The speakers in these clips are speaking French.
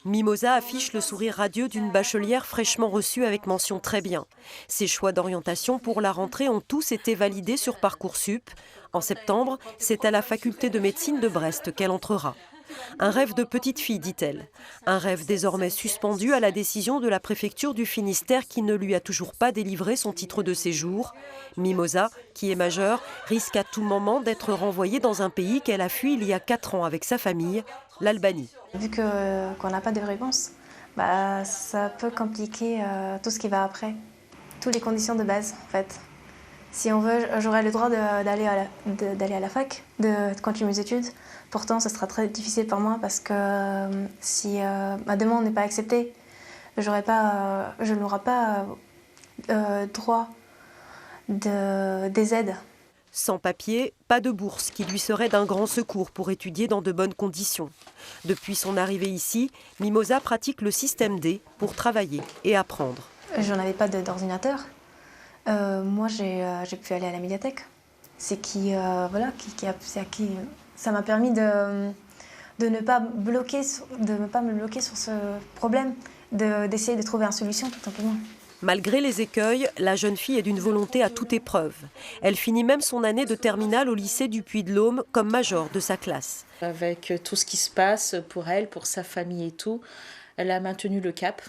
Mimosa affiche le sourire radieux d'une bachelière fraîchement reçue avec mention très bien. Ses choix d'orientation pour la rentrée ont tous été validés sur Parcoursup. En septembre, c'est à la faculté de médecine de Brest qu'elle entrera. Un rêve de petite fille, dit-elle. Un rêve désormais suspendu à la décision de la préfecture du Finistère qui ne lui a toujours pas délivré son titre de séjour. Mimosa, qui est majeure, risque à tout moment d'être renvoyée dans un pays qu'elle a fui il y a 4 ans avec sa famille, l'Albanie. Vu qu'on n'a pas de réponse, ça peut compliquer tout ce qui va après. Toutes les conditions de base, en fait. Si on veut, j'aurai le droit d'aller à la fac, de continuer mes études. Pourtant, ce sera très difficile pour moi parce que si ma demande n'est pas acceptée, je n'aurai pas droit des aides. Sans papier, pas de bourse qui lui serait d'un grand secours pour étudier dans de bonnes conditions. Depuis son arrivée ici, Mimosa pratique le système D pour travailler et apprendre. Je n'avais pas d'ordinateur. Moi, j'ai pu aller à la médiathèque. C'est ça m'a permis de ne pas me bloquer sur ce problème, d'essayer de trouver une solution tout simplement. Malgré les écueils, la jeune fille est d'une volonté à toute épreuve. Elle finit même son année de terminale au lycée du Puy-de-Dôme comme major de sa classe. Avec tout ce qui se passe pour elle, pour sa famille et tout, elle a maintenu le cap.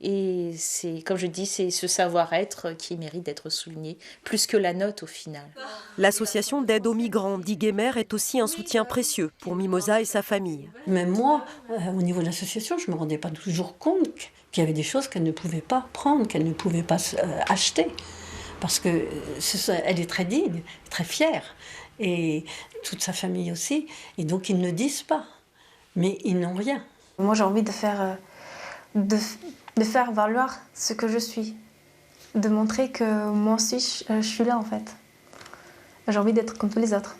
Et c'est, comme je dis, c'est ce savoir-être qui mérite d'être souligné, plus que la note au final. L'association d'aide aux migrants d'Iguemer est aussi un soutien précieux pour Mimosa et sa famille. Même moi, au niveau de l'association, je ne me rendais pas toujours compte qu'il y avait des choses qu'elle ne pouvait pas prendre, qu'elle ne pouvait pas acheter. Parce qu'elle est très digne, très fière, et toute sa famille aussi. Et donc ils ne disent pas, mais ils n'ont rien. Moi j'ai envie de faire valoir ce que je suis, de montrer que moi aussi je suis là en fait. J'ai envie d'être comme tous les autres.